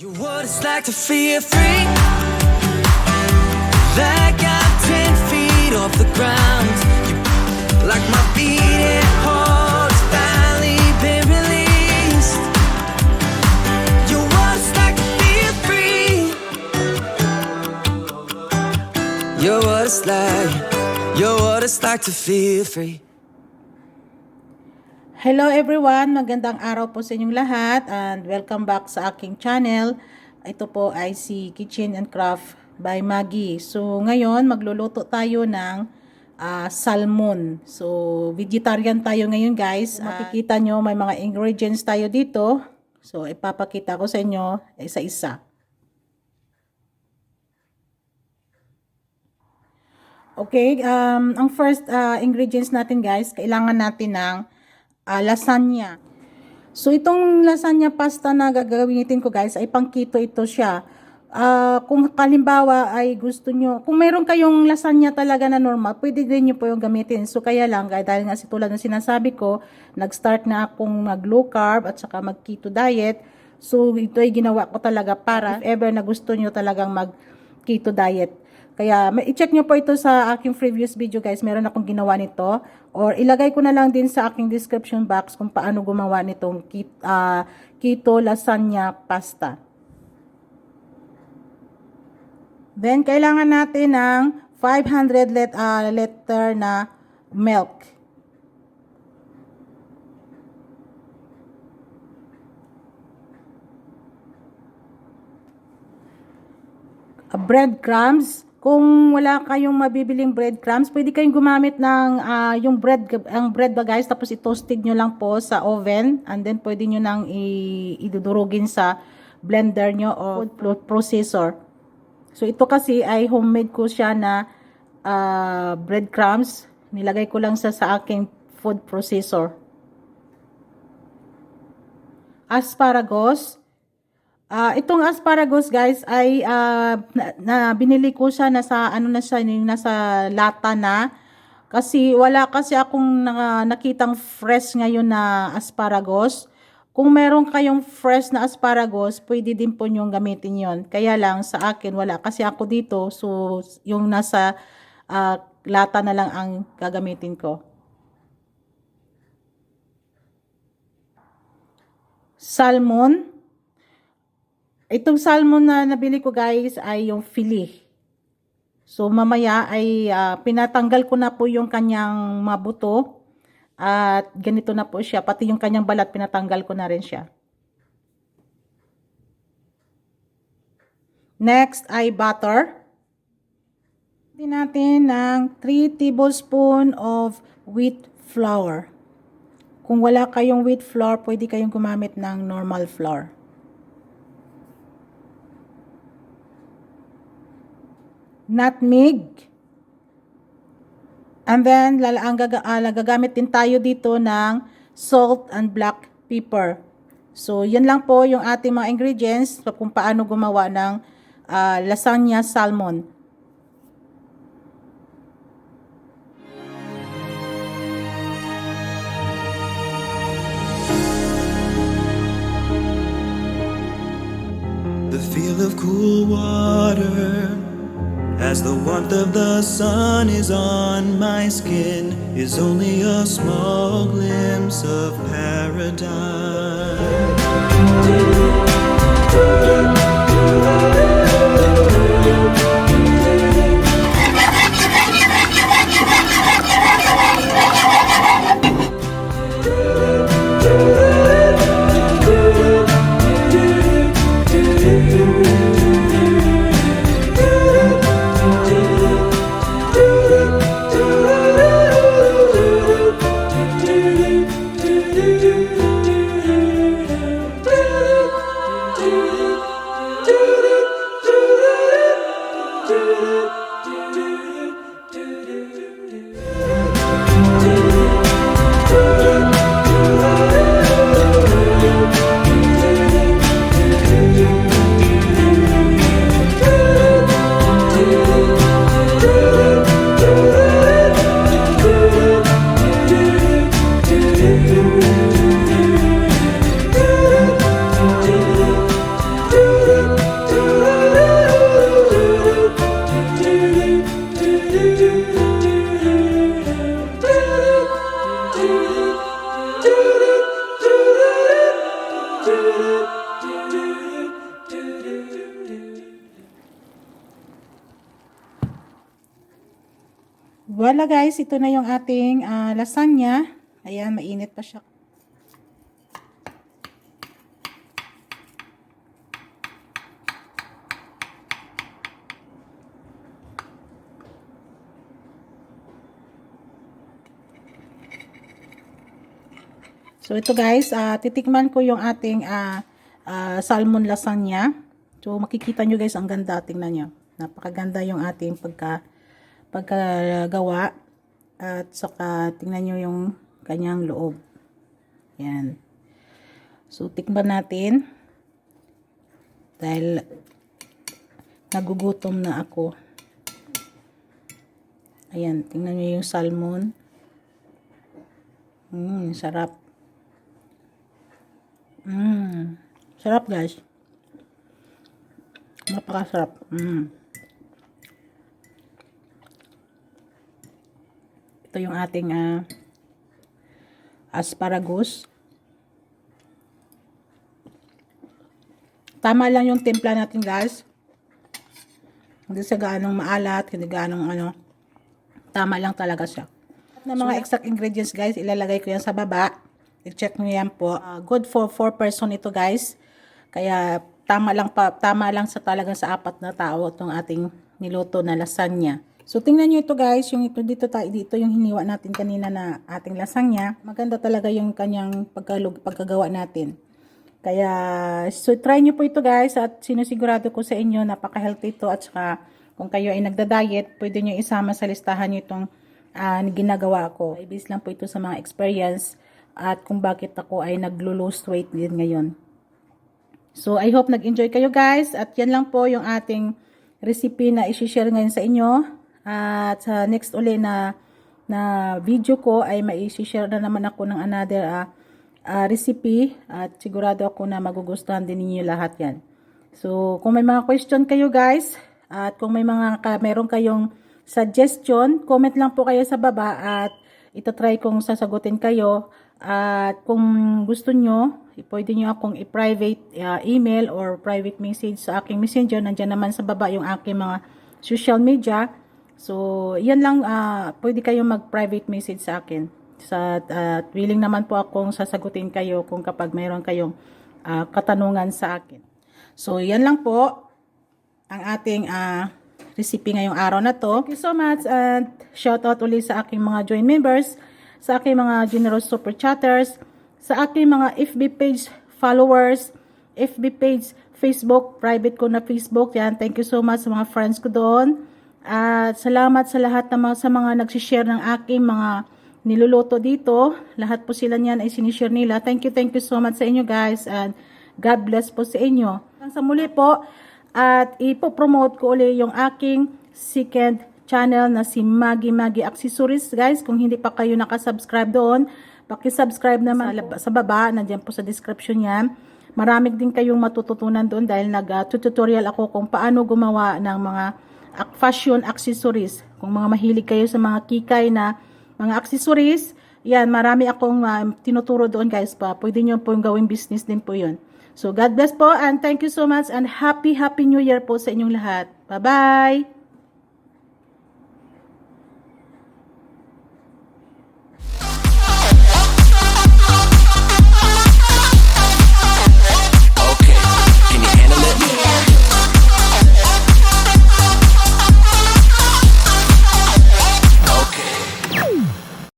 You what it's like to feel free, like I'm 10 feet off the ground. You, like my beating heart's finally been released. You what it's like to feel free. You're what it's like. You're what it's like to feel free. Hello everyone, magandang araw po sa inyong lahat and welcome back sa aking channel. Ito po ay si Kitchen and Craft by Maggie. So ngayon magluluto tayo ng salmon. So vegetarian tayo ngayon guys. Makikita nyo may mga ingredients tayo dito. So ipapakita ko sa inyo isa-isa. Okay, ang first ingredients natin guys, kailangan natin ng lasagna. So itong lasagna pasta na gagawin ko guys ay pang keto ito siya. Kung kalimbawa ay gusto nyo, kung mayroon kayong lasagna talaga na normal, pwede din nyo po yung gamitin. So kaya lang, dahil nga tulad ng sinasabi ko, nag-start na akong mag low carb at saka mag keto diet. So ito ay ginawa ko talaga para if ever na gusto nyo talagang mag keto diet. Kaya i-check nyo po ito sa aking previous video guys, meron akong ginawa nito. Or ilagay ko na lang din sa aking description box kung paano gumawa nitong keto lasagna pasta. Then kailangan natin ng 500 liter na milk. Breadcrumbs. Kung wala kayong mabibiling breadcrumbs, pwede kayong gumamit ng yung bread ba guys, tapos i-toasted nyo lang po sa oven and then pwede nyo nang idudurugin sa blender nyo o food processor. So ito kasi ay homemade ko siya na breadcrumbs. Nilagay ko lang sa aking food processor. Asparagus. Itong asparagus guys ay binili ko siya nasa nasa lata na kasi wala kasi akong nakitang fresh ngayon na asparagus. Kung meron kayong fresh na asparagus, pwede din po nyong gamitin yon. Kaya lang sa akin wala kasi ako dito, so yung nasa lata na lang ang gagamitin ko. Salmon. Itong salmon na nabili ko guys ay yung fillet. So mamaya ay pinatanggal ko na po yung kanyang mabuto. At ganito na po siya. Pati yung kanyang balat pinatanggal ko na rin siya. Next ay butter. Din natin ng 3 tablespoon of wheat flour. Kung wala kayong wheat flour, pwede kayong gumamit ng normal flour. Nutmeg. And then gagamit din tayo dito ng salt and black pepper. So yan lang po yung ating mga ingredients kung paano gumawa ng lasagna salmon. The feel of cool water as the warmth of the sun is on my skin is only a small glimpse of paradise. Voila guys, ito na yung ating lasagna. Ayan, mainit pa siya. So ito guys, titikman ko yung ating salmon lasagna. So makikita nyo guys, ang ganda, tingnan nyo. Napakaganda yung ating pagkagawa. At saka tingnan nyo yung kanyang loob. Yan. So tikman natin. Dahil nagugutom na ako. Ayan, tingnan nyo yung salmon. Sarap. Sarap guys. Napakasarap. Ito yung ating asparagus. Tama lang yung timpla natin guys. Hindi siya gaanong maalat, hindi gaanong tama lang talaga siya. At na mga exact ingredients guys, ilalagay ko yan sa baba. I-check nyo yan po. Good for 4 person ito guys. Kaya tama lang sa talagang sa 4 na tao itong ating niluto na lasagna. So tingnan nyo ito guys, yung dito yung hiniwa natin kanina na ating lasagna. Maganda talaga yung kanyang pagkagawa natin. Kaya so try nyo po ito guys at sinisigurado ko sa inyo napaka-healthy ito at saka kung kayo ay nagda-diet, pwede nyo isama sa listahan nyo itong ginagawa ko. Ibig lang po ito sa mga experience at kung bakit ako ay naglo-lose weight din ngayon. So, I hope nag-enjoy kayo guys. At yan lang po yung ating recipe na i-share ngayon sa inyo. At sa next uli na video ko ay mai-share na naman ako ng another recipe. At sigurado ako na magugustuhan din ninyo lahat yan. So, kung may mga question kayo guys, at kung may meron kayong suggestion, comment lang po kayo sa baba at itatry kong sasagutin kayo. At kung gusto nyo, pwede nyo akong i-private email or private message sa aking messenger. Nandiyan naman sa baba yung aking mga social media. So, yan lang, pwede kayong mag-private message sa akin. Willing naman po akong sasagutin kayo kung kapag mayroon kayong katanungan sa akin. So, yan lang po ang ating recipe ngayong araw na to. Thank you so much and shout out ulit sa aking mga join members, sa aking mga generous super chatters, sa aking mga FB page followers, FB page, Facebook, private ko na Facebook. Yan, thank you so much sa mga friends ko doon. At salamat sa lahat sa mga nagsishare ng aking mga niluluto dito. Lahat po sila niyan ay sinishare nila. Thank you so much sa inyo guys. And God bless po sa inyo. Hanggang sa muli po. At ipopromote ko ulit yung aking second channel na si MAGGIE Accessories guys. Kung hindi pa kayo nakasubscribe doon, paki-subscribe naman sa baba, nandiyan po sa description yan. Marami din kayong matututunan doon dahil nag-tutorial ako kung paano gumawa ng mga fashion accessories. Kung mga mahilig kayo sa mga kikay na mga accessories, yan, marami akong tinuturo doon guys pa. Pwede nyo po yung gawing business din po yun. So God bless po and thank you so much and happy New Year po sa inyong lahat. Bye-bye!